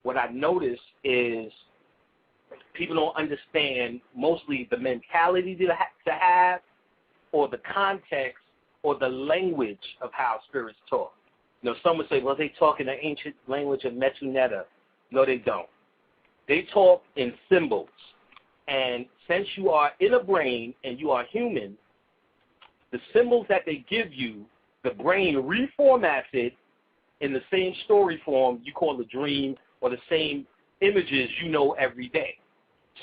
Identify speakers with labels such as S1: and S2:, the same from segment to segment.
S1: what I notice is people don't understand mostly the mentality to have or the context or the language of how spirits talk. You know, some would say, well, they talk in the ancient language of Metu Neter. No, they don't. They talk in symbols. And since you are in a brain and you are human, the symbols that they give you, the brain reformats it in the same story form you call a dream or the same images you know every day.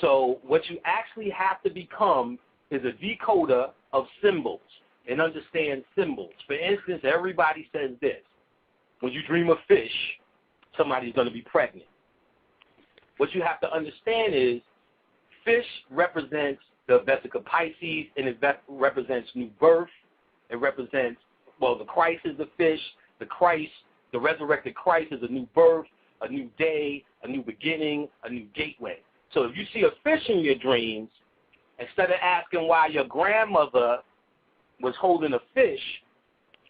S1: So what you actually have to become is a decoder of symbols and understand symbols. For instance, everybody says this. When you dream of fish, somebody's going to be pregnant. What you have to understand is fish represents the Vesica Pisces, and it represents new birth. It represents, well, the Christ is the fish. The resurrected Christ is a new birth, a new day, a new beginning, a new gateway. So if you see a fish in your dreams, instead of asking why your grandmother was holding a fish,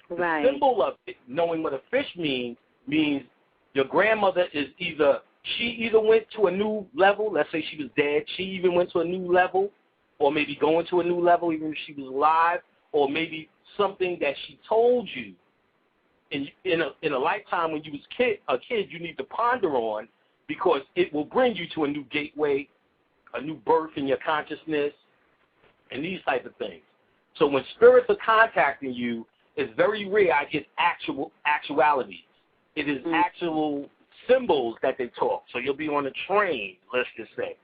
S2: right.
S1: The symbol of it, knowing what a fish means your grandmother is she either went to a new level, let's say she was dead, she even went to a new level, or maybe going to a new level even if she was alive, or maybe something that she told you in a lifetime when you was a kid you need to ponder on, because it will bring you to a new gateway, a new birth in your consciousness, and these type of things. So when spirits are contacting you, it's very rare I get actualities. It is actual symbols that they talk. So you'll be on a train, let's just say,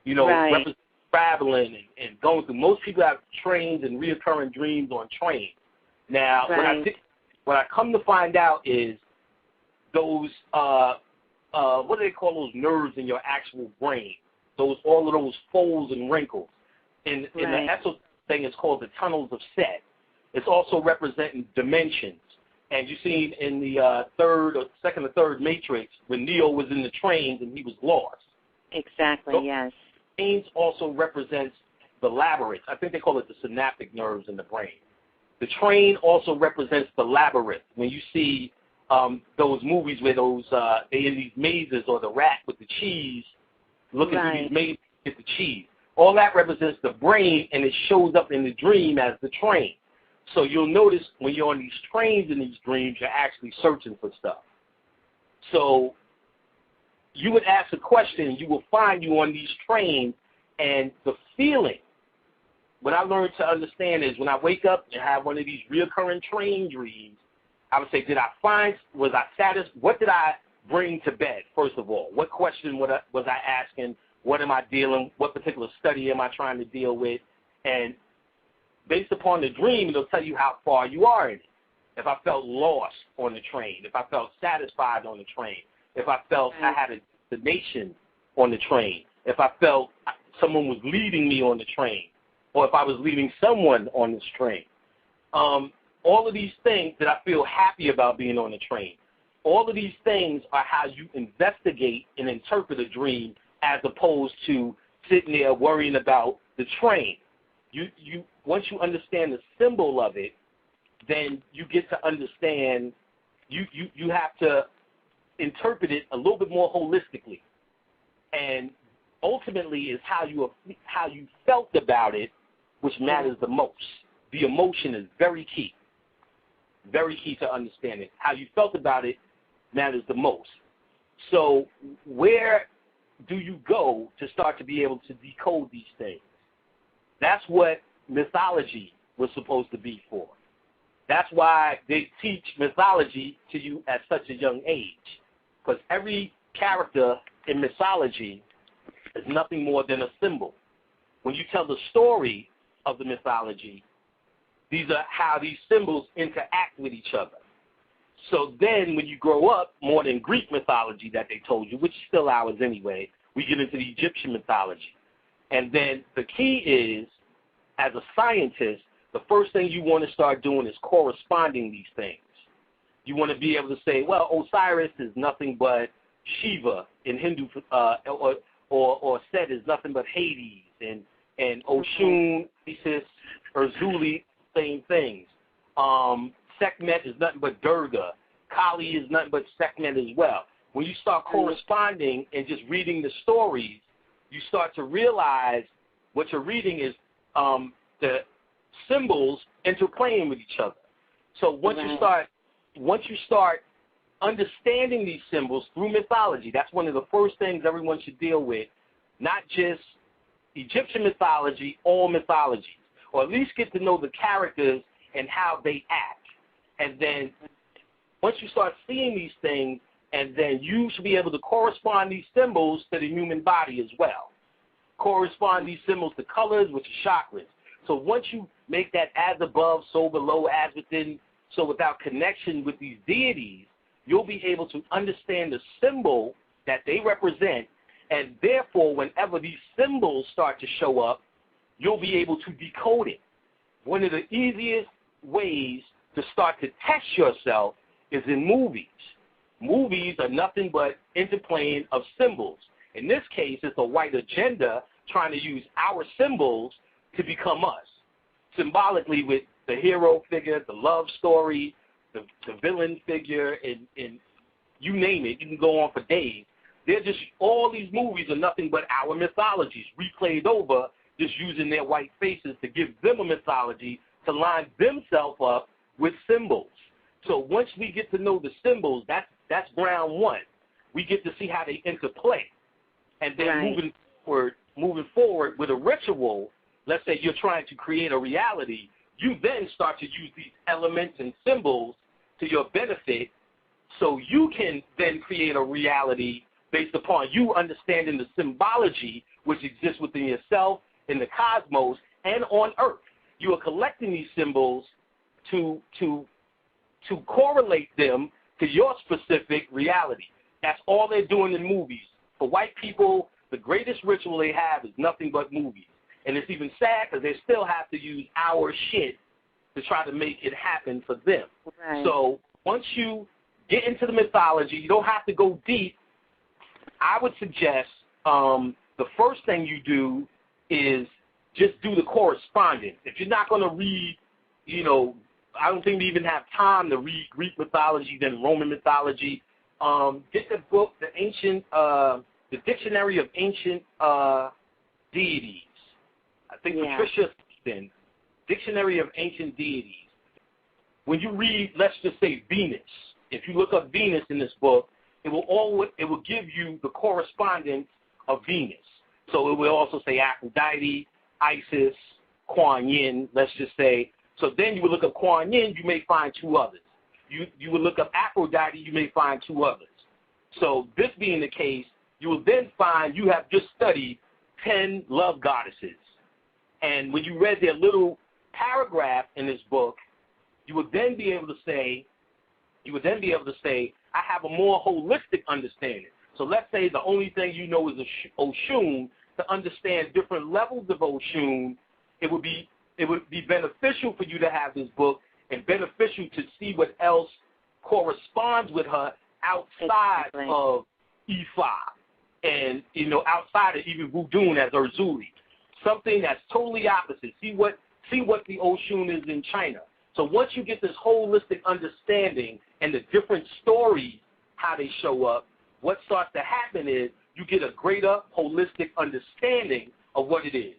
S2: right.
S1: Traveling and going through. Most people have trains and reoccurring dreams on trains. Now,
S2: right.
S1: what I come to find out is those, what do they call those nerves in your actual brain? All of those folds and wrinkles. In the esoteric thing, it's called the tunnels of Set. It's also representing dimensions. And you see in the second or third Matrix, when Neo was in the trains and he was lost.
S2: Exactly,
S1: so,
S2: yes.
S1: Trains also represents the labyrinth. I think they call it the synaptic nerves in the brain. The train also represents the labyrinth. When you see those movies where they in these mazes, or the rat with the cheese, looking through these mazes to get the cheese. All that represents the brain, and it shows up in the dream as the train. So you'll notice when you're on these trains in these dreams, you're actually searching for stuff. So you would ask a question, you will find you on these trains, and the feeling, what I learned to understand is when I wake up and have one of these reoccurring train dreams, I would say, was I satisfied? What did I bring to bed, first of all? What question was I asking? What am I what particular study am I trying to deal with? And based upon the dream, it'll tell you how far you are in it. If I felt lost on the train, if I felt satisfied on the train, if I felt I had a destination on the train, if I felt someone was leading me on the train, or if I was leading someone on this train. All of these things that I feel happy about being on the train, all of these things are how you investigate and interpret a dream, as opposed to sitting there worrying about the train. Once you understand the symbol of it, then you get to understand, you have to interpret it a little bit more holistically. And ultimately is how you felt about it, which matters the most. The emotion is very key to understanding. How you felt about it matters the most. So where do you go to start to be able to decode these things? That's what mythology was supposed to be for. That's why they teach mythology to you at such a young age, because every character in mythology is nothing more than a symbol. When you tell the story of the mythology, these are how these symbols interact with each other. So then when you grow up, more than Greek mythology that they told you, which is still ours anyway, we get into the Egyptian mythology. And then the key is, as a scientist, the first thing you want to start doing is corresponding these things. You want to be able to say, well, Osiris is nothing but Shiva in Hindu, or Set is nothing but Hades, and Oshun, Isis, Erzuli, same things. Sekhmet is nothing but Durga. Kali is nothing but Sekhmet as well. when you start corresponding and just reading the stories, you start to realize what you're reading is the symbols interplaying with each other. So once you start understanding these symbols through mythology, that's one of the first things everyone should deal with, not just Egyptian mythology, all mythologies, or at least get to know the characters and how they act. And then once you start seeing these things, and then you should be able to correspond these symbols to the human body as well. Correspond these symbols to colors, which are chakras. So once you make that as above, so below, as within, so without connection with these deities, you'll be able to understand the symbol that they represent, and therefore whenever these symbols start to show up, you'll be able to decode it. One of the easiest ways to start to test yourself is in movies. Movies are nothing but interplaying of symbols. In this case, it's a white agenda trying to use our symbols to become us, symbolically with the hero figure, the love story, the villain figure, and you name it. You can go on for days. They're just, all these movies are nothing but our mythologies, replayed over, just using their white faces to give them a mythology to line themselves up with symbols. So once we get to know the symbols, that's ground one. We get to see how they interplay. And then moving forward with a ritual, let's say you're trying to create a reality, you then start to use these elements and symbols to your benefit so you can then create a reality based upon you understanding the symbology which exists within yourself, in the cosmos, and on Earth. You are collecting these symbols to correlate them to your specific reality. That's all they're doing in movies. For white people, the greatest ritual they have is nothing but movies. And it's even sad because they still have to use our shit to try to make it happen for them.
S2: Right.
S1: So once you get into the mythology, you don't have to go deep. I would suggest the first thing you do is just do the correspondence. If you're not going to read, I don't think we even have time to read Greek mythology, then Roman mythology. Get the book, the Dictionary of Ancient Deities. I think Patricia Sexton, Dictionary of Ancient Deities. When you read, let's just say Venus, if you look up Venus in this book, it will give you the correspondence of Venus. So it will also say Aphrodite, Isis, Kuan Yin, let's just say. So then you would look up Kuan Yin, you may find two others. You would look up Aphrodite, you may find two others. So this being the case, you will then find you have just studied 10 love goddesses. And when you read their little paragraph in this book, you would then be able to say, I have a more holistic understanding. So let's say the only thing you know is Oshun. To understand different levels of Oshun, it would be beneficial for you to have this book and beneficial to see what else corresponds with her outside of Ifa and, outside of even Voodoo as Urzuli. Something that's totally opposite. See what the Oshun is in China. So once you get this holistic understanding and the different stories, how they show up, what starts to happen is you get a greater holistic understanding of what it is.